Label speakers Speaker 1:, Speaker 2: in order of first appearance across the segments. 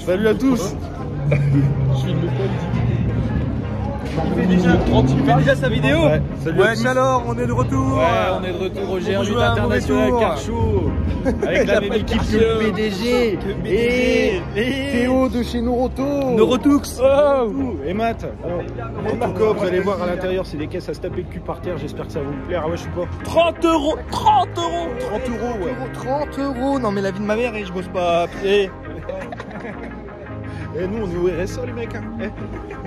Speaker 1: Salut à tous. Il fait déjà sa vidéo.
Speaker 2: Ouais, alors, on est de retour.
Speaker 1: Ouais, on est de retour au GR8 International Car Show. Avec la même équipe que le PDG et
Speaker 2: Théo de chez Noroto.
Speaker 1: Norotoux.
Speaker 3: Et Matt. En tout cas, vous allez voir à l'intérieur, c'est des caisses à se taper le cul par terre. J'espère que ça va vous plaire. Ah ouais, je sais pas.
Speaker 1: 30 €. 30 €.
Speaker 3: 30 €, ouais.
Speaker 2: 30 €. Non, mais la vie de ma mère, et je bosse pas à pied.
Speaker 3: Et nous, on est au RSA, les mecs. Hein.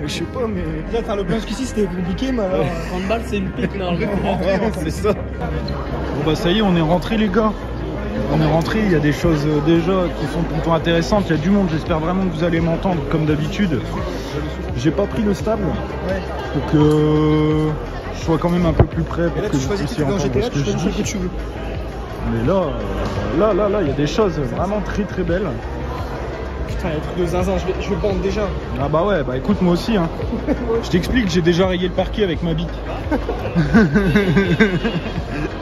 Speaker 3: Je sais pas, mais.
Speaker 2: Déjà, faire le plein jusqu'ici, c'était compliqué, mais alors.
Speaker 1: 30 balles, c'est une pique, normalement.
Speaker 3: C'est ça. Bon, bah, ça y est, on est rentré, les gars. On est rentré. Il y a des choses déjà qui sont plutôt intéressantes. Il y a du monde. J'espère vraiment que vous allez m'entendre comme d'habitude. J'ai pas pris le stable pour que je sois quand même un peu plus près pour que vous puissiez entendre ce que je dis. Mais là, il y a des choses vraiment très très belles.
Speaker 2: Putain, il y a un truc de zinzin, je le bande déjà.
Speaker 3: Ah bah ouais, bah écoute, moi aussi hein. Je t'explique, j'ai déjà rayé le parquet avec ma bite.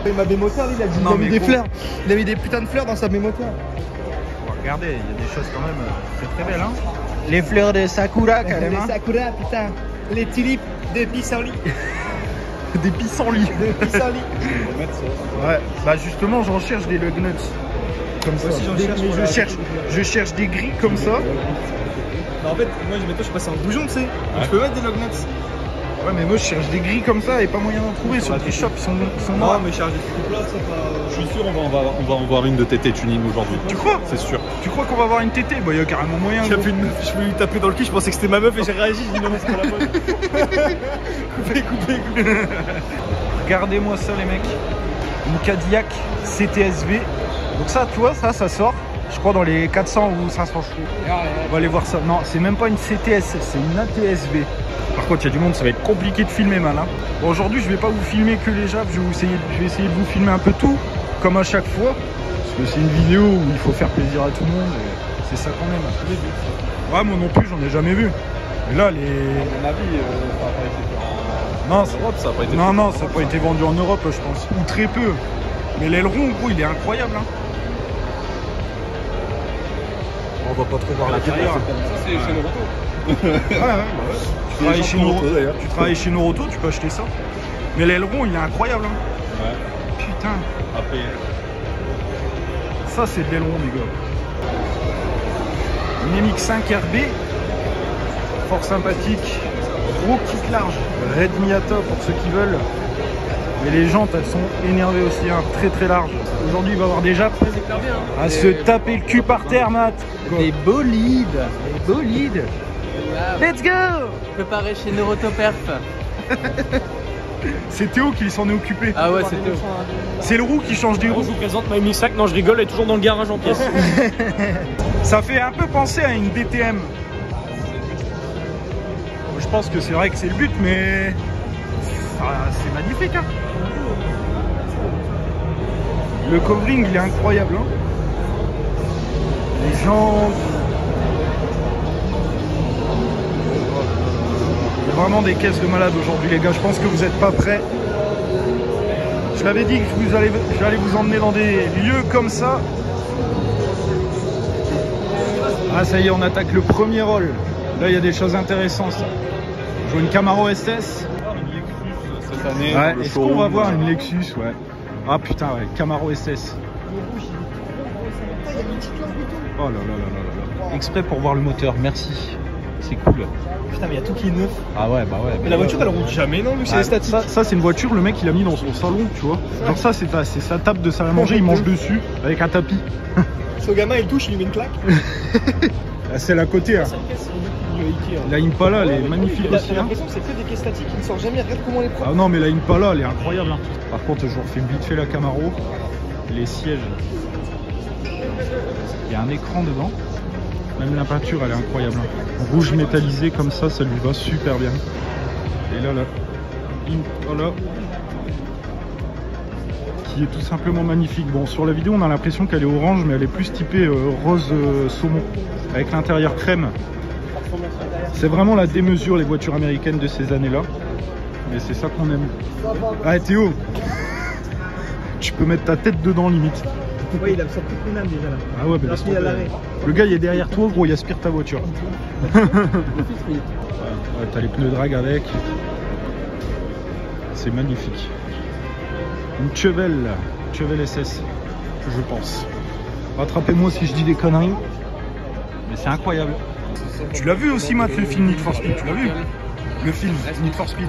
Speaker 2: Il m'a bémoteur, il a dit, il a mis des fleurs. Il a mis des putains de fleurs dans sa bémoteur.
Speaker 3: Regardez, il y a des choses quand même très très belles hein.
Speaker 2: Les fleurs de Sakura, carrément. Les Sakura, putain. Les tulipes de pissenlit.
Speaker 3: Des pissenlits.
Speaker 2: De pissenlit.
Speaker 3: Ouais, bah justement, j'en cherche des lug nuts. Comme ça. Je cherche des gris comme ça.
Speaker 2: Bah en fait, moi je suis passé en bouillon, tu sais. Je peux mettre des lug nuts.
Speaker 3: Ouais, mais moi je cherche des gris comme ça et pas moyen d'en trouver sur les shops, ils sont noirs.
Speaker 2: Non, mais je cherche des trucs plats, c'est pas.
Speaker 1: Je suis sûr, on va en voir une de tété tuning aujourd'hui.
Speaker 3: Tu crois?
Speaker 1: C'est sûr.
Speaker 3: Tu crois qu'on va avoir une tétée? Bah, il y a carrément moyen.
Speaker 2: J'ai vu une meuf, je voulais lui taper dans le cul, je pensais que c'était ma meuf et j'ai réagi, j'ai dit non, c'est pas la bonne. Coupez.
Speaker 3: Regardez-moi ça, les mecs. Une Cadillac CTSV. Donc, ça, tu vois, ça sort. Je crois dans les 400 ou 500 chevaux. On va aller voir ça. Non, c'est même pas une CTS, c'est une ATSV. Par contre, il y a du monde, ça va être compliqué de filmer mal. Hein. Bon, aujourd'hui, je vais pas vous filmer que les japs, je vais essayer de vous filmer un peu tout, comme à chaque fois. Parce que c'est une vidéo où il faut faire plaisir à tout le monde. C'est ça qu'on aime. Ouais, moi non plus, j'en ai jamais vu. Mais là, les.
Speaker 1: À mon avis, ça n'a pas été fait
Speaker 3: non,
Speaker 1: en Europe, ça n'a pas été
Speaker 3: non, ça n'a pas été vendu en Europe, je pense. Ou très peu. Mais l'aileron, gros, il est incroyable. Hein. On va pas trop voir l'intérieur.
Speaker 1: Ça, c'est chez Noroto.
Speaker 3: Tu travailles chez Noroto, tu peux acheter ça. Mais l'aileron, il est incroyable. Hein.
Speaker 1: Ouais.
Speaker 3: Putain.
Speaker 1: Après.
Speaker 3: Ça, c'est de l'aileron, les gars. Une MX5 RB. Fort sympathique. Gros kit large. Red Miata pour ceux qui veulent. Mais les jantes, elles sont énervées aussi, hein. Très très larges. Aujourd'hui, il va y avoir des japs à se taper le cul par terre, Matt.
Speaker 2: Des bolides. Des bolides.
Speaker 4: Let's go! Préparé chez Noroto Perf.
Speaker 3: C'est Théo qui s'en est occupé.
Speaker 4: Ah ouais, c'est Théo.
Speaker 3: C'est le roux qui change des roues.
Speaker 1: Je vous présente ma MX5. Non, je rigole, elle est toujours dans le garage en pièces.
Speaker 3: Ça fait un peu penser à une DTM. Je pense que c'est vrai que c'est le but, mais c'est magnifique. Hein. Le covering, il est incroyable. Hein. Les jantes. Il y a vraiment des caisses de malades aujourd'hui, les gars. Je pense que vous n'êtes pas prêts. Je l'avais dit que j'allais vous emmener dans des lieux comme ça. Ah, ça y est, on attaque le premier rôle. Là, il y a des choses intéressantes. Je vois une Camaro SS.
Speaker 1: Cette année,
Speaker 3: Ouais, est-ce qu'on va voir une Lexus? Ouais. Ah putain, ouais, Camaro SS. Oh là là là là là. Exprès pour voir le moteur, merci. C'est cool.
Speaker 2: Putain, mais il y a tout qui est neuf.
Speaker 3: Ah ouais, bah ouais.
Speaker 2: Mais la voiture, elle roule jamais, non, vu que c'est statique.
Speaker 3: Ça c'est une voiture, le mec il a mis dans son salon, tu vois. Genre ça, c'est sa table de salle à manger, il mange dessus avec un tapis.
Speaker 2: Son gamin, il touche, il lui met une claque.
Speaker 3: Celle à côté, hein. La Impala, elle est magnifique aussi.
Speaker 2: J'ai l'impression que c'est que des caisses statiques qui ne sortent jamais. Regarde comment on les prend.
Speaker 3: Ah non, mais la Impala, elle est incroyable. Hein. Par contre, je vous refais vite fait la Camaro. Les sièges. Il y a un écran dedans. Même la peinture, elle est incroyable. Hein. Rouge métallisé comme ça lui va super bien. Et là, la Impala, qui est tout simplement magnifique. Bon, sur la vidéo, on a l'impression qu'elle est orange, mais elle est plus typée rose saumon, avec l'intérieur crème. C'est vraiment la démesure, les voitures américaines de ces années-là. Et c'est ça qu'on aime. Ah Théo, tu peux mettre ta tête dedans limite.
Speaker 2: Ouais, il a sorti une âme déjà là.
Speaker 3: Ah ouais, mais laisse tomber. Le gars il est derrière toi, gros, il aspire ta voiture. Ouais, t'as les pneus drag avec. C'est magnifique. Une Chevelle SS, je pense. Rattrapez-moi si je dis des conneries. Mais c'est incroyable. Tu l'as vu aussi, Matt, le film Need for Speed? Tu l'as vu? Le film Need for Speed.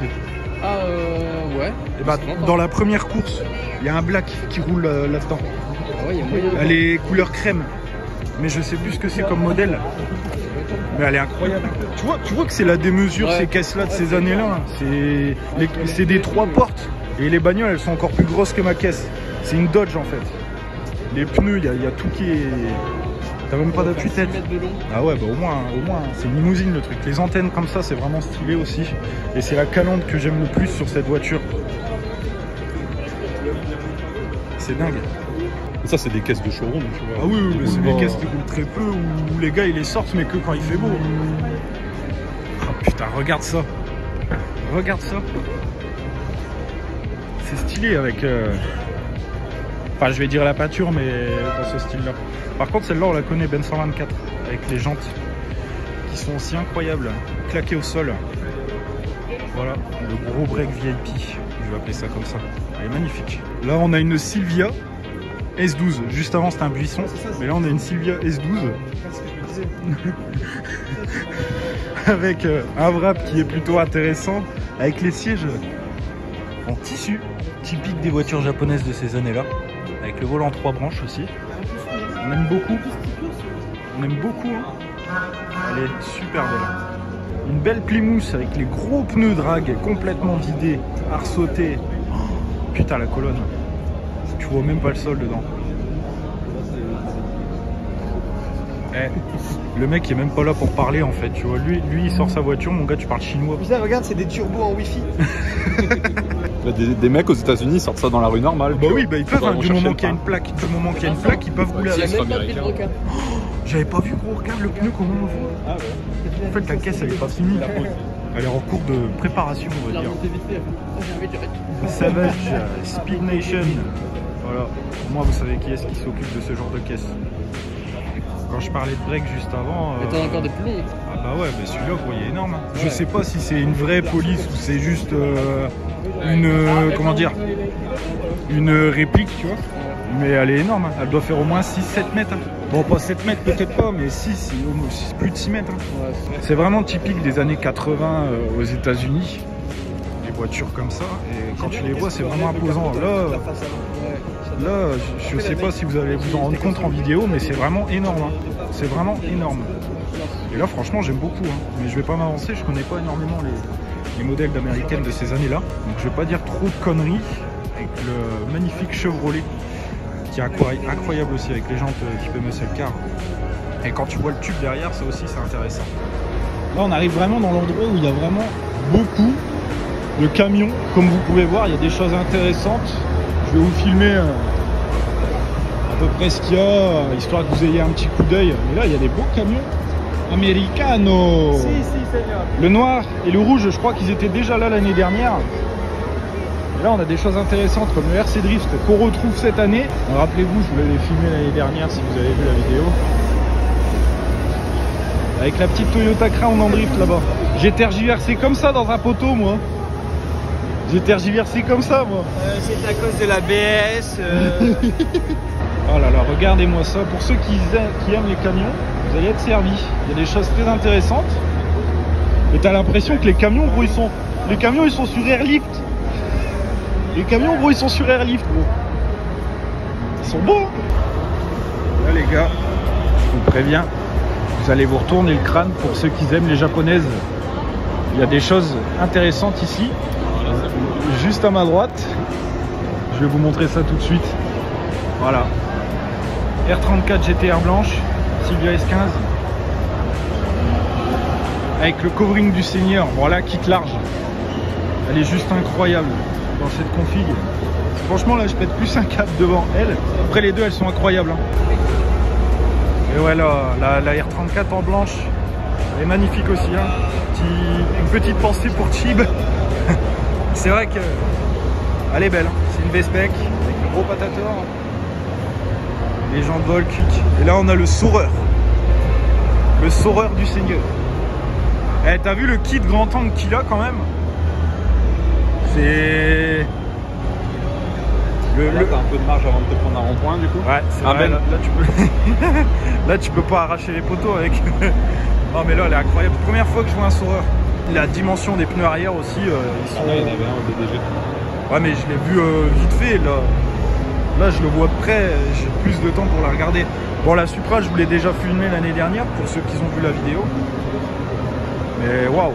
Speaker 4: Ah ouais.
Speaker 3: Et bah, dans la première course, il y a un black qui roule là-dedans.
Speaker 4: Ouais, il y a moyen.
Speaker 3: Elle est couleur crème. Mais je sais plus ce que c'est comme modèle. Mais elle est incroyable. Tu vois que c'est la démesure, ces caisses-là de ces années-là. C'est des 3 portes. Et les bagnoles, elles sont encore plus grosses que ma caisse. C'est une Dodge en fait. Les pneus, il y a tout qui est... T'as même pas d'appui-tête. Ah ouais, bah au moins c'est une limousine le truc. Les antennes comme ça, c'est vraiment stylé aussi. Et c'est la calandre que j'aime le plus sur cette voiture. C'est dingue.
Speaker 1: Ça, c'est des caisses de showroom, tu vois.
Speaker 3: Ah oui, mais c'est des caisses qui roulent très peu, où les gars ils les sortent, mais que quand il fait beau. Oh putain, regarde ça. Regarde ça. C'est stylé avec... Enfin, je vais dire la peinture, mais dans ce style-là. Par contre, celle-là, on la connaît, Ben 124, avec les jantes qui sont aussi incroyables, claquées au sol. Voilà, le gros break VIP, je vais appeler ça comme ça. Elle est magnifique. Là, on a une Silvia S12. Juste avant, c'était un buisson, mais là, on a une Silvia S12. Avec un wrap qui est plutôt intéressant, avec les sièges en tissu, typique des voitures japonaises de ces années-là. Avec le volant 3 branches aussi. On aime beaucoup. On aime beaucoup. Hein. Elle est super belle. Une belle Plymouth avec les gros pneus drag complètement vidés, arsautés. Oh, putain, la colonne. Tu vois même pas le sol dedans. Le mec est même pas là pour parler en fait. Tu vois, lui il sort sa voiture. Mon gars, tu parles chinois.
Speaker 2: Putain, regarde, c'est des turbos en wifi.
Speaker 1: Des mecs aux États-Unis sortent ça dans la rue normale.
Speaker 3: Bah oui, bah ils peuvent, hein, du moment qu'il y a une plaque, ils peuvent rouler avec. J'avais pas vu, gros, regarde le pneu comment on voit. Ah ouais. En fait, la caisse elle est pas finie. Elle est en cours de préparation, on va dire. Savage Speed Nation. Voilà. Moi, vous savez qui est-ce qui s'occupe de ce genre de caisse. Quand je parlais de break juste avant.
Speaker 4: Mais t'as encore des plombs.
Speaker 3: Ah bah ouais, mais celui-là, gros, il est énorme. Hein. Je sais pas si c'est une vraie police ou c'est juste comment dire, une réplique, tu vois. Mais elle est énorme. Hein. Elle doit faire au moins 6-7 mètres. Hein. Bon, pas 7 mètres, peut-être pas, mais 6, plus de 6 mètres. Hein. Ouais, c'est vraiment typique des années 80 aux États-Unis. Des voitures comme ça. Et quand tu les vois, c'est vraiment imposant. Là, je sais pas si vous allez vous en rendre compte en vidéo, mais c'est vraiment énorme. Hein. C'est vraiment énorme. Et là, franchement, j'aime beaucoup. Hein. Mais je vais pas m'avancer, je connais pas énormément les modèles d'américaines de ces années-là. Donc je vais pas dire trop de conneries. Avec le magnifique Chevrolet, qui est incroyable aussi, avec les jantes type muscle car. Et quand tu vois le tube derrière, ça aussi c'est intéressant. Là, on arrive vraiment dans l'endroit où il y a vraiment beaucoup de camions. Comme vous pouvez voir, il y a des choses intéressantes. Je vais vous filmer à peu près ce qu'il y a, histoire que vous ayez un petit coup d'œil. Mais là, il y a des beaux camions americano.
Speaker 2: Si, Seigneur.
Speaker 3: Le noir et le rouge, je crois qu'ils étaient déjà là l'année dernière. Et là, on a des choses intéressantes comme le RC Drift qu'on retrouve cette année. Rappelez-vous, je vous l'avais filmé l'année dernière si vous avez vu la vidéo. Avec la petite Toyota Crown en drift là-bas. J'ai tergiversé comme ça dans un poteau, moi. J'ai tergiversé comme ça, moi.
Speaker 2: C'est à cause de la BS.
Speaker 3: Oh là là, regardez-moi ça. Pour ceux qui aiment les camions, vous allez être servis. Il y a des choses très intéressantes. Et t'as l'impression que les camions, gros, ils sont sur airlift. Les camions, gros, ils sont sur airlift, gros. Ils sont beaux. Là, les gars, je vous préviens, vous allez vous retourner le crâne pour ceux qui aiment les japonaises. Il y a des choses intéressantes ici. Juste à ma droite. Je vais vous montrer ça tout de suite. Voilà. R34 GTR blanche, Silvia S15. Avec le covering du Seigneur. Voilà, kit large. Elle est juste incroyable dans cette config. Franchement, là, je pète plus un câble devant elle. Après, les deux, elles sont incroyables. Hein. Et ouais, là, la R34 en blanche, elle est magnifique aussi. Hein. Une petite pensée pour Chib. C'est vrai que elle est belle. Hein. C'est une V-Spec avec le gros patator. Les gens de vol, quick. Et là, on a le saureur. Le saureur du Seigneur. Eh, t'as vu le kit grand angle qu'il a quand même? C'est...
Speaker 2: Là, t'as un peu de marge avant de te prendre un rond-point du coup.
Speaker 3: Ouais, c'est vrai, là, tu peux... là, tu peux pas arracher les poteaux avec. Non, mais là, elle est incroyable. Première fois que je vois un saureur. La dimension des pneus arrière aussi, ils sont...
Speaker 2: Là, il y en avait un au DDG.
Speaker 3: Ouais, mais je l'ai vu vite fait, là. Là, je le vois de près, j'ai plus de temps pour la regarder. Bon, la Supra, je vous l'ai déjà filmé l'année dernière, pour ceux qui ont vu la vidéo. Mais waouh.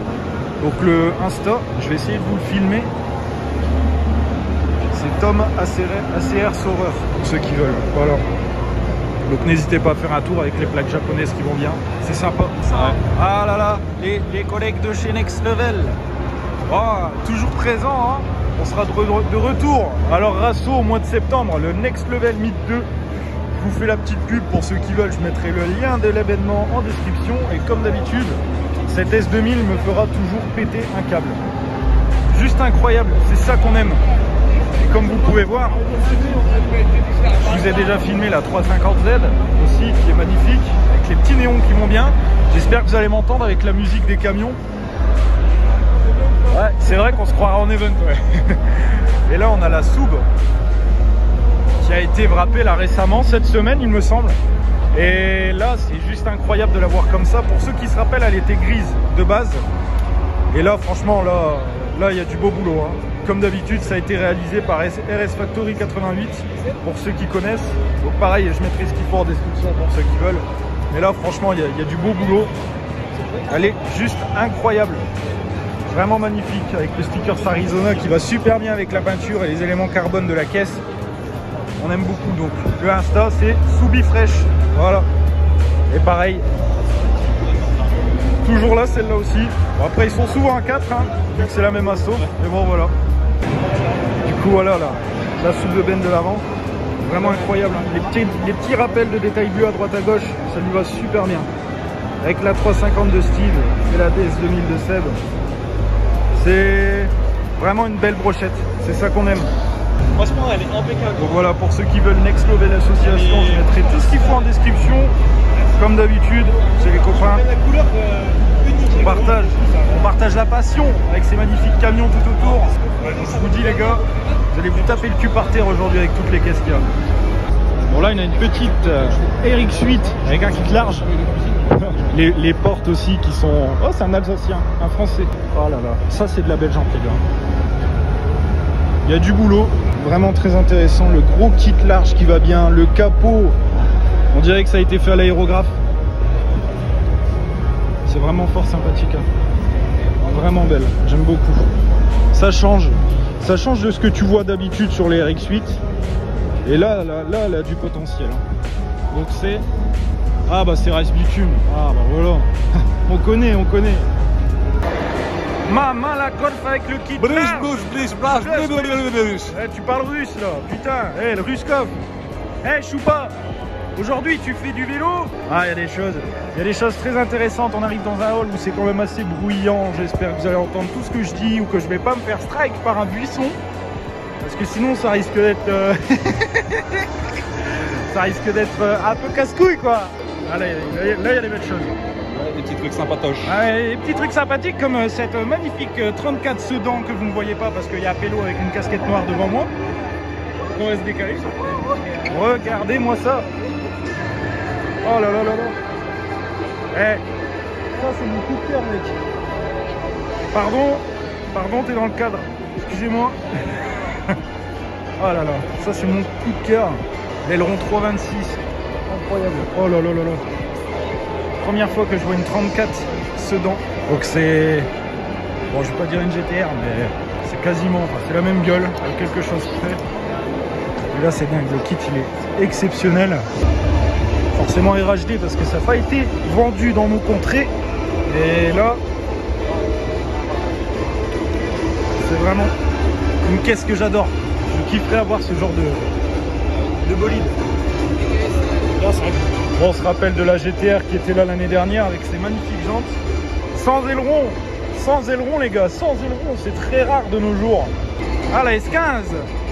Speaker 3: Donc le Insta, je vais essayer de vous le filmer. C'est Tom ACR Saureur, pour ceux qui veulent. Voilà. Donc n'hésitez pas à faire un tour avec les plaques japonaises qui vont bien. C'est sympa. Ouais. Ah là là, les collègues de chez Next Level. Oh, toujours présents, hein. On sera de retour. Alors Rasso au mois de septembre, le Next Level Meet 2. Je vous fais la petite pub pour ceux qui veulent. Je mettrai le lien de l'événement en description. Et comme d'habitude, cette S2000 me fera toujours péter un câble. Juste incroyable, c'est ça qu'on aime. Et comme vous pouvez voir, je vous ai déjà filmé la 350Z aussi, qui est magnifique, avec les petits néons qui vont bien. J'espère que vous allez m'entendre avec la musique des camions. Ouais, c'est vrai qu'on se croira en event, ouais. Et là, on a la Soub qui a été wrappée là récemment, cette semaine, il me semble. Et là, c'est juste incroyable de la voir comme ça. Pour ceux qui se rappellent, elle était grise de base. Et là, franchement, là, il y a du beau boulot, hein. Comme d'habitude, ça a été réalisé par RS Factory 88, pour ceux qui connaissent. Donc pareil, je mettrai ce qu'il faut en description pour ceux qui veulent. Mais là, franchement, il y a du beau boulot. Elle est juste incroyable. Vraiment magnifique, avec le sticker Arizona qui va super bien avec la peinture et les éléments carbone de la caisse. On aime beaucoup. Donc le Insta, c'est Soubi Fresh. Voilà. Et pareil, toujours là, celle-là aussi. Bon, après, ils sont souvent à 4, hein, vu que c'est la même asso. Mais bon, voilà. Du coup, voilà, là, la soupe de benne de l'avant. Vraiment incroyable. Hein. Les petits rappels de détails bleus à droite à gauche, ça lui va super bien. Avec la 350 de Steve et la DS2000 de Seb. C'est vraiment une belle brochette. C'est ça qu'on aime.
Speaker 2: Franchement, elle est impeccable.
Speaker 3: Donc voilà, pour ceux qui veulent Next Level Association, je mettrai tout ce qu'il faut en description. Comme d'habitude, c'est les copains.
Speaker 2: La couleur unique.
Speaker 3: On partage la passion avec ces magnifiques camions tout autour. Je vous dis les gars, vous allez vous taper le cul par terre aujourd'hui avec toutes les caisses qu'il y a. Bon là, il y a une petite RX8 avec un kit large. Les portes aussi qui sont... Oh, c'est un Alsacien, un Français. Oh là là, ça c'est de la belle jante les gars. Il y a du boulot, vraiment très intéressant. Le gros kit large qui va bien, le capot. On dirait que ça a été fait à l'aérographe. C'est vraiment fort sympathique. Hein. Vraiment belle, j'aime beaucoup. Ça change de ce que tu vois d'habitude sur les RX8. Et là, elle a du potentiel. Hein. Donc c'est... Ah bah c'est Rice Bitume. Ah bah voilà. On connaît. Maman la golf avec le kit large. Tu parles russe là, putain. Le Ruskov. Choupa. Aujourd'hui tu fais du vélo. Ah, il y a des choses très intéressantes. On arrive dans un hall où c'est quand même assez bruyant. J'espère que vous allez entendre tout ce que je dis ou que je vais pas me faire strike par un buisson. Parce que sinon ça risque d'être un peu casse-couille quoi. Ah, là il y a des belles choses.
Speaker 2: Ouais, des petits trucs sympatoches.
Speaker 3: Ah, des petits trucs sympathiques comme cette magnifique 34 Sedan que vous ne voyez pas parce qu'il y a Pélo avec une casquette noire devant moi. On va se décaler. Regardez-moi ça. Oh là là là là. Ça c'est mon coup de cœur mec. Pardon, t'es dans le cadre. Excusez-moi. Oh là là, ça c'est mon coup de cœur. L'aileron 326. Incroyable. Oh là là là là. Première fois que je vois une 34 Sedan. Donc c'est... Bon, je vais pas dire une GTR, mais c'est quasiment... Enfin, c'est la même gueule, avec quelque chose près. Et là, c'est dingue. Le kit, il est exceptionnel. Forcément RHD, parce que ça n'a pas été vendu dans nos contrées. Et là... C'est vraiment une caisse que j'adore. Je kifferais avoir ce genre de bolide. Bon, on se rappelle de la GTR qui était là l'année dernière avec ses magnifiques jantes. Sans aileron les gars, sans aileron, c'est très rare de nos jours. Ah, la S15,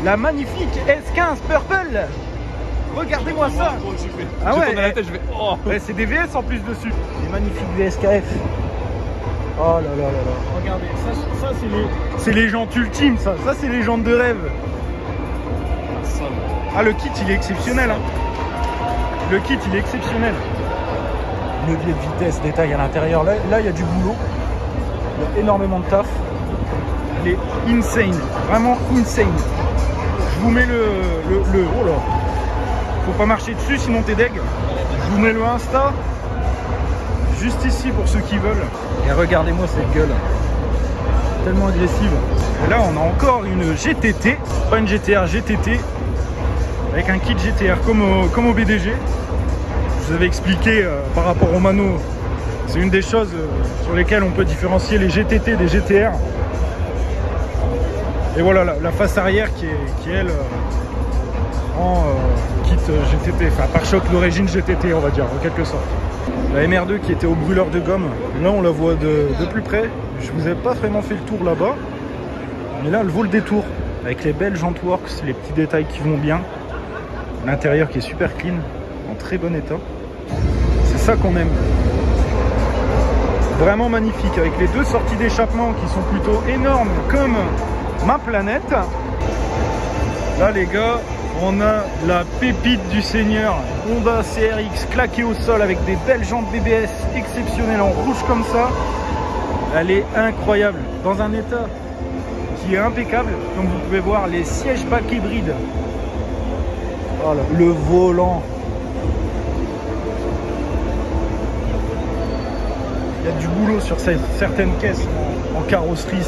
Speaker 3: la magnifique S15 Purple. regardez-moi ça.
Speaker 2: Ah ouais, la tête, je vais. Oh.
Speaker 3: Ouais, c'est des VS en plus dessus. Des magnifiques VSKF. Oh là là là là. Regardez, ça c'est les jantes ultimes, ça. Ça c'est les jantes de rêve. Ah, le kit il est exceptionnel, hein. Le kit il est exceptionnel. Levier de vitesse, détail à l'intérieur. Là il y a du boulot. Il y a énormément de taf. Il est insane, vraiment insane. Je vous mets le oh là. Faut pas marcher dessus sinon t'es deg. Je vous mets le Insta juste ici pour ceux qui veulent. Et regardez-moi cette gueule. Tellement agressive. Et là on a encore une GTT, pas une GTR, GTT. Avec un kit GTR comme au BDG. Je vous avais expliqué par rapport au Mano. C'est une des choses sur lesquelles on peut différencier les GTT des GTR. Et voilà la face arrière qui est elle en kit GTT, enfin pare-choc d'origine GTT on va dire en quelque sorte. La MR2 qui était au brûleur de gomme, là on la voit de plus près. Je vous ai pas vraiment fait le tour là-bas, mais là elle vaut le détour avec les belles jantes works, les petits détails qui vont bien, l'intérieur qui est super clean, en très bon état. C'est ça qu'on aime. Vraiment magnifique avec les deux sorties d'échappement qui sont plutôt énormes comme ma planète. Là les gars, on a la pépite du Seigneur, Honda CRX claquée au sol avec des belles jantes BBS exceptionnelles en rouge comme ça. Elle est incroyable, dans un état qui est impeccable. Comme vous pouvez voir, les sièges back hybrides. Oh là, le volant. Il y a du boulot sur certaines caisses en carrosserie,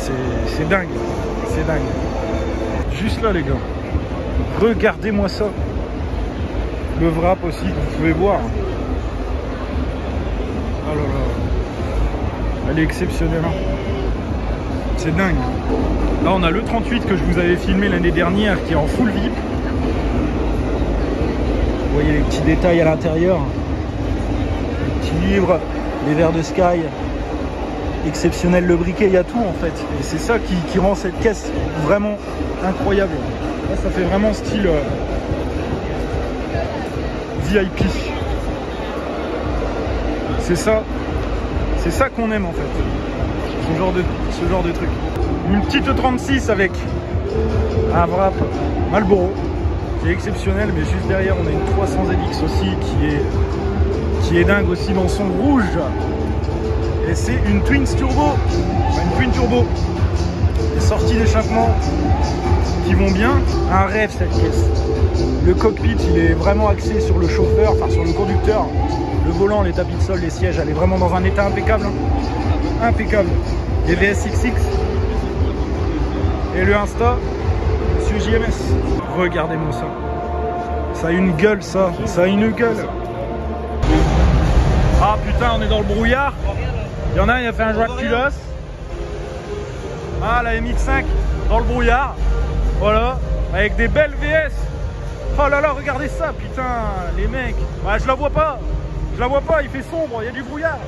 Speaker 3: c'est dingue. C'est dingue. Juste là les gars, regardez-moi ça. Le wrap aussi, vous pouvez voir. Oh là là. Elle est exceptionnelle. Hein. C'est dingue. Là on a le 38 que je vous avais filmé l'année dernière qui est en full VIP. Vous voyez les petits détails à l'intérieur. Les petits livres, les verres de Sky. Exceptionnel le briquet, il y a tout en fait. Et c'est ça qui rend cette caisse vraiment incroyable. Là, ça fait vraiment style VIP. C'est ça qu'on aime en fait. Ce genre de truc. Une petite 36 avec un wrap Marlboro qui est exceptionnel, mais juste derrière on a une 300ZX aussi qui est dingue aussi dans son rouge. Et c'est une Twins Turbo, une Twin Turbo. Les sorties d'échappement qui vont bien. Un rêve cette pièce. Le cockpit il est vraiment axé sur le chauffeur, enfin sur le conducteur. Le volant, les tapis de sol, les sièges, elle est vraiment dans un état impeccable. Hein. Impeccable. Les VSXX. Et le Insta, Monsieur JMS. Regardez-moi ça. Ça a une gueule ça. Ça a une gueule. Ah putain, on est dans le brouillard. Il y en a un, il a fait un joie de culosse. Ah, la MX5 dans le brouillard. Voilà, avec des belles VS. Oh là là, regardez ça, putain, les mecs. Bah, je la vois pas, il fait sombre, il y a du brouillard.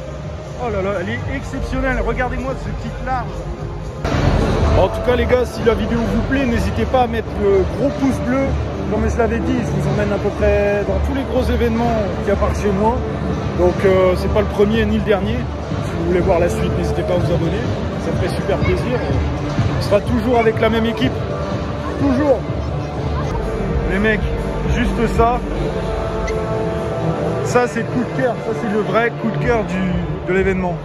Speaker 3: Oh là là, elle est exceptionnelle. Regardez-moi ce kit large. En tout cas, les gars, si la vidéo vous plaît, n'hésitez pas à mettre le gros pouce bleu. Comme je l'avais dit, je vous emmène à peu près dans tous les gros événements qu'il y a par chez moi. Donc, c'est pas le premier ni le dernier. Si vous voulez voir la suite, n'hésitez pas à vous abonner. Ça me fait super plaisir. On sera toujours avec la même équipe. Toujours. Les mecs, juste ça. Ça, c'est le coup de cœur. Ça, c'est le vrai coup de cœur de l'événement.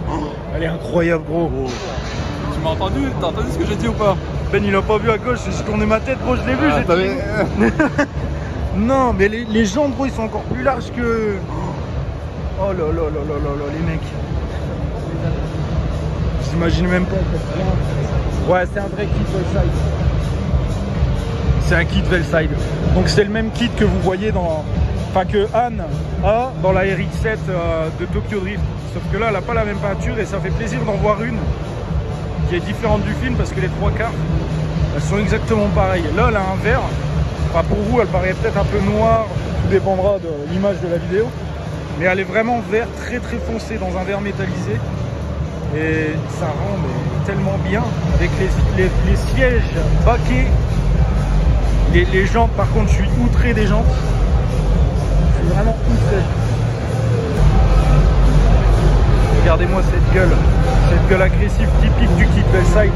Speaker 3: Elle est incroyable, gros.
Speaker 2: Tu m'as entendu? T'as entendu ce que j'ai dit ou pas?
Speaker 3: Ben, il a pas vu à gauche. J'ai tourné ma tête, gros, je l'ai vu. Non, mais les jambes, gros, ils sont encore plus larges que... Oh là là là là là, les mecs. J'imagine même pas. Ouais, c'est un vrai kit Velside. C'est un kit Velside. Donc c'est le même kit que vous voyez dans... Enfin que Anne a dans la RX7 de Tokyo Drift. Sauf que là, elle n'a pas la même peinture et ça fait plaisir d'en voir une qui est différente du film parce que les trois quarts, elles sont exactement pareilles. Là, elle a un vert. Enfin, pour vous, elle paraît peut-être un peu noire. Tout dépendra de l'image de la vidéo. Mais elle est vraiment vert, très très foncé dans un verre métallisé. Et ça rend tellement bien avec les sièges baquets. Les jantes, par contre, je suis outré des jantes. suis vraiment outré. Regardez-moi cette gueule agressive typique du kickball side.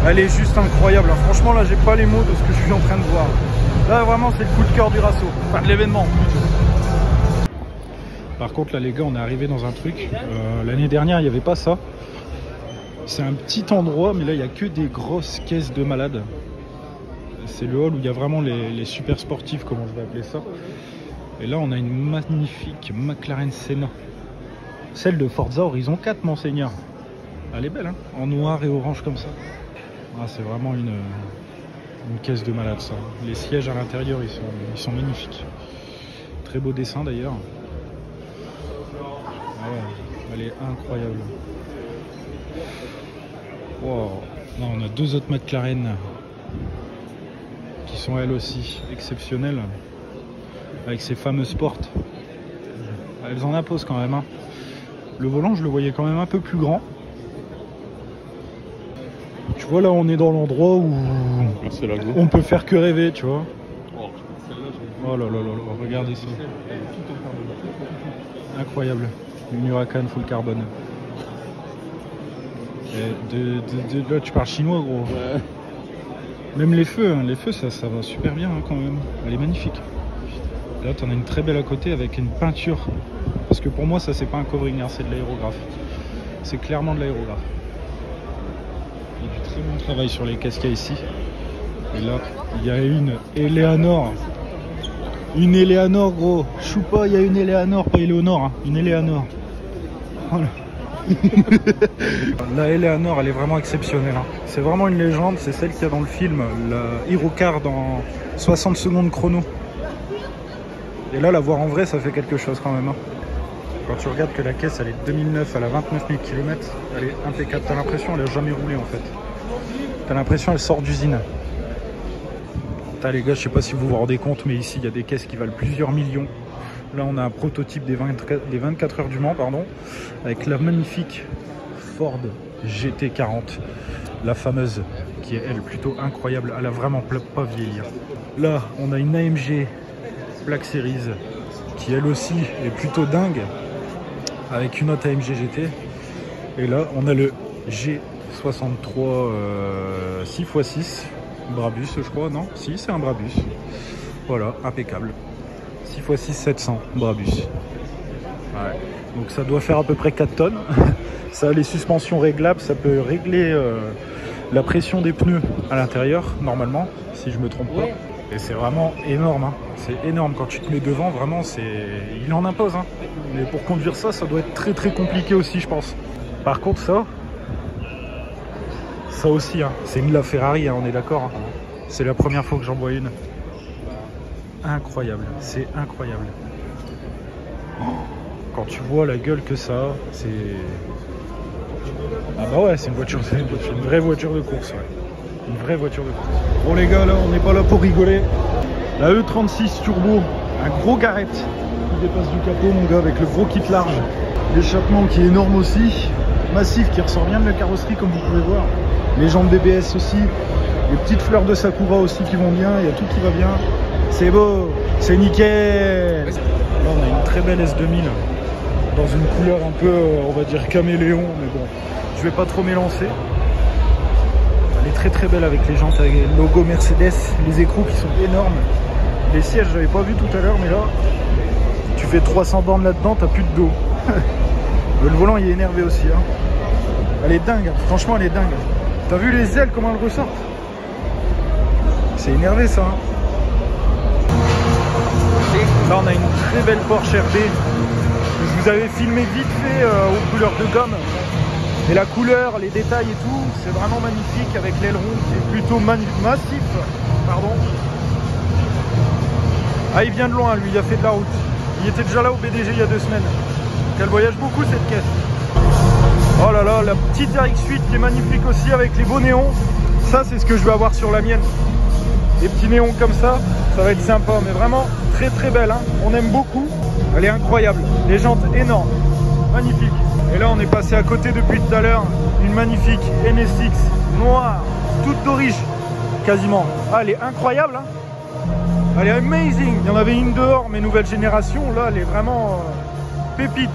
Speaker 3: Elle est juste incroyable. Franchement, là, j'ai pas les mots de ce que je suis en train de voir. Là, vraiment, c'est le coup de cœur du Rasso. Enfin, de l'événement. Par contre, là, les gars, on est arrivé dans un truc. L'année dernière, il n'y avait pas ça. C'est un petit endroit, mais là, il n'y a que des grosses caisses de malades. C'est le hall où il y a vraiment les super sportifs, comment je vais appeler ça. Et là, on a une magnifique McLaren Senna. Celle de Forza Horizon 4, monseigneur. Elle est belle, hein, en noir et orange comme ça. Ah, c'est vraiment une caisse de malade, ça. Les sièges à l'intérieur, ils sont magnifiques. Très beau dessin, d'ailleurs. Ah ouais, elle est incroyable. Wow. Là, on a deux autres McLaren qui sont elles aussi exceptionnelles, avec ces fameuses portes. Elles en imposent quand même, hein. Le volant, je le voyais quand même un peu plus grand. Tu vois, là, on est dans l'endroit où on peut faire que rêver, tu vois. Oh là là là là, regardez ça. Incroyable. Une Huracan full carbone. Et là, tu parles chinois, gros. Ouais. Même les feux, hein, ça va super bien, hein, quand même. Elle est magnifique. Là, tu en as une très belle à côté avec une peinture. Parce que pour moi, ça, c'est pas un covering, hein, c'est de l'aérographe. C'est clairement de l'aérographe. Il y a du très bon travail sur les caisses qu'il y a ici. Et là, il y a une Eleanor. Une Eleanor, gros. Choupa, il y a une Eleanor, pas Eleonore, hein. Une Eleanor. Voilà. La Eleanor, elle est vraiment exceptionnelle, hein. C'est vraiment une légende. C'est celle qu'il y a dans le film, la Hero Car dans 60 secondes chrono. Et là, la voir en vrai, ça fait quelque chose quand même, hein. Quand tu regardes que la caisse, elle est 2009, elle a 29 000 km, elle est impeccable. T'as l'impression qu'elle n'a jamais roulé en fait. T'as l'impression qu'elle sort d'usine. Les gars, je sais pas si vous vous rendez compte, mais ici, il y a des caisses qui valent plusieurs millions. Là, on a un prototype des 24 heures du Mans, pardon, avec la magnifique Ford GT40. La fameuse, qui est elle plutôt incroyable. Elle a vraiment pas vieilli. Là, on a une AMG Black Series, qui elle aussi est plutôt dingue, avec une autre AMG GT. Et là on a le G63 6x6 Brabus, je crois. Non, si, c'est un Brabus. Voilà, impeccable. 6x6 700 Brabus. Ouais. Donc ça doit faire à peu près 4 tonnes. Ça a les suspensions réglables, ça peut régler la pression des pneus à l'intérieur normalement, si je me trompe pas. Et c'est vraiment énorme, hein. C'est énorme. Quand tu te mets devant, vraiment, il en impose, hein. Mais pour conduire ça, ça doit être très très compliqué aussi, je pense. Par contre, ça aussi, hein. C'est une LaFerrari, hein, on est d'accord, hein. C'est la première fois que j'en vois une. Incroyable, c'est incroyable. Quand tu vois la gueule que ça a, c'est... Ah bah ouais, c'est une vraie voiture de course, ouais. Une vraie voiture de course. Bon les gars, là on n'est pas là pour rigoler. La E36 Turbo, un gros Garrett qui dépasse du capot, mon gars, avec le gros kit large. L'échappement qui est énorme aussi, massif, qui ressort bien de la carrosserie comme vous pouvez voir. Les jambes DBS aussi, les petites fleurs de Sakura aussi qui vont bien, il y a tout qui va bien. C'est beau, c'est nickel. Là on a une très belle S2000 dans une couleur un peu, on va dire caméléon, mais bon, je vais pas trop m'élancer. Elle est très très belle avec les jantes, avec le logo Mercedes, les écrous qui sont énormes. Les sièges, j'avais pas vu tout à l'heure, mais là, tu fais 300 bornes là-dedans, t'as plus de dos. Le volant, il est énervé aussi, hein. Elle est dingue, franchement, elle est dingue. T'as vu les ailes, comment elles ressortent? C'est énervé, ça, hein. Là, on a une très belle Porsche RB. Je vous avais filmé vite fait aux couleurs de gomme. Et la couleur, les détails et tout, c'est vraiment magnifique avec l'aileron qui est plutôt massif. Pardon. Ah, il vient de loin, lui, il a fait de la route. Il était déjà là au BDG il y a 2 semaines. Donc elle voyage beaucoup cette caisse. Oh là là, la petite RX8 qui est magnifique aussi avec les beaux néons. Ça, c'est ce que je vais avoir sur la mienne. Les petits néons comme ça va être sympa. Mais vraiment très très belle, hein. On aime beaucoup. Elle est incroyable. Les jantes énormes. Magnifique. Et là, on est passé à côté depuis tout à l'heure. Une magnifique NSX noire, toute d'origine, quasiment. Ah, elle est incroyable, hein. Elle est amazing. Il y en avait une dehors, mais nouvelle génération. Là, elle est vraiment pépite.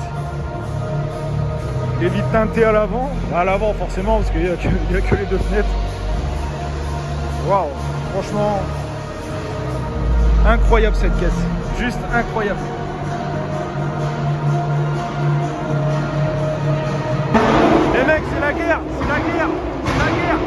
Speaker 3: Les vitres teintées à l'avant. À l'avant, forcément, parce qu'il n'y a que les deux fenêtres. Waouh, franchement, incroyable cette caisse. Juste incroyable. Les mecs, c'est la guerre, c'est la guerre, c'est la guerre.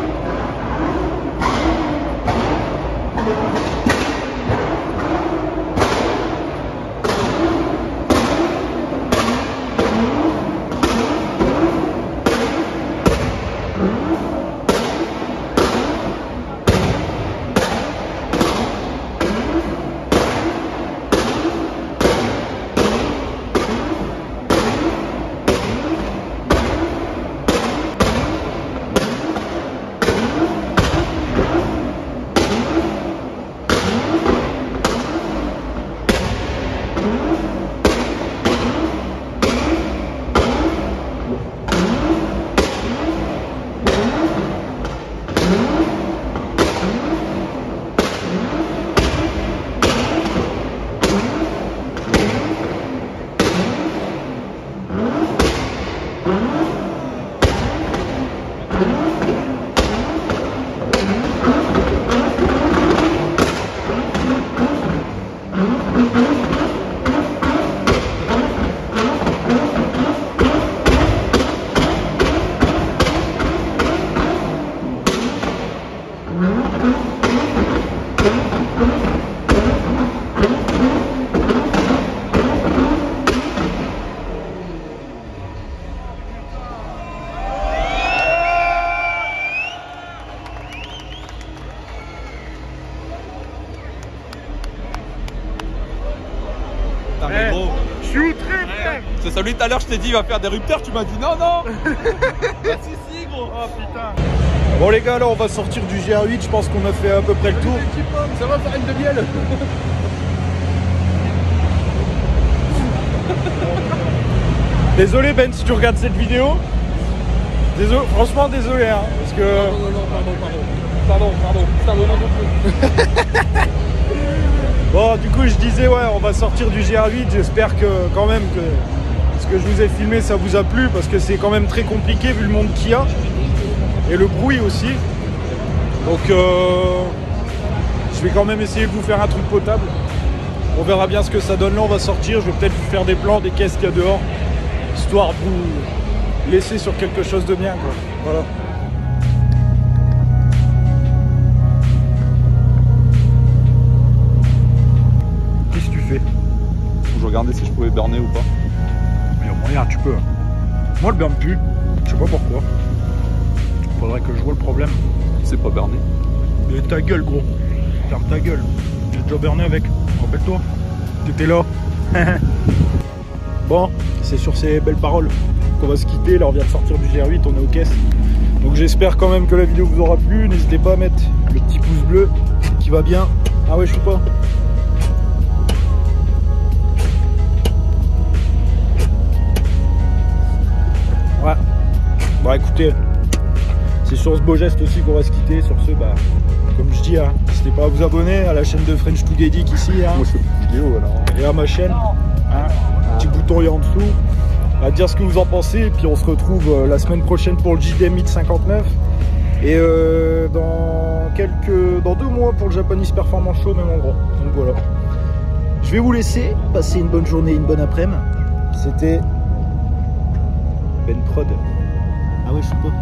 Speaker 2: Mais gros,
Speaker 3: je suis outré, frère.
Speaker 2: c'est celui tout à l'heure, je t'ai dit, il va faire des rupteurs, tu m'as dit non, non. Bah si, gros.
Speaker 3: Oh putain. Bon les gars, là on va sortir du GR8, je pense qu'on a fait à peu près le tour.
Speaker 1: Ça va faire une demi-heure.
Speaker 3: Désolé Ben si tu regardes cette vidéo. Désolé, franchement désolé hein, parce que...
Speaker 1: Pardon.
Speaker 3: Bon du coup je disais ouais on va sortir du GR8, j'espère que quand même que ce que je vous ai filmé ça vous a plu parce que c'est quand même très compliqué vu le monde qu'il y a et le bruit aussi. Donc je vais quand même essayer de vous faire un truc potable. On verra bien ce que ça donne là, on va sortir, je vais peut-être vous faire des plans des caisses qu'il y a dehors, histoire de vous laisser sur quelque chose de bien quoi. Voilà.
Speaker 2: Je regardais si je pouvais berner ou pas.
Speaker 3: Mais au moyen tu peux. Moi le berne plus. Je sais pas pourquoi. Faudrait que je vois le problème.
Speaker 2: C'est pas berné.
Speaker 3: Et ta gueule gros. Ferme ta gueule. J'ai déjà berné avec. Rappelle-toi. T'étais là. Bon, c'est sur ces belles paroles qu'on va se quitter. Là on vient de sortir du GR8, on est aux caisses. Donc j'espère quand même que la vidéo vous aura plu. N'hésitez pas à mettre le petit pouce bleu qui va bien. Ah ouais je suis pas. Ouais. Bon écoutez, c'est sur ce beau geste aussi qu'on va se quitter. Sur ce, bah, comme je dis, hein, n'hésitez pas à vous abonner à la chaîne de French to Dedic ici. Hein,
Speaker 2: moi je fais plus de vidéo alors.
Speaker 3: Et à ma chaîne. Hein, petit bouton là en dessous. À dire ce que vous en pensez. Et puis on se retrouve la semaine prochaine pour le JDM 1059. Et dans 2 mois pour le Japanese Performance Show, même endroit. Donc voilà. Je vais vous laisser. Passer une bonne journée, une bonne après-midi. C'était Ben Prod. Ah ouais, je sais pas.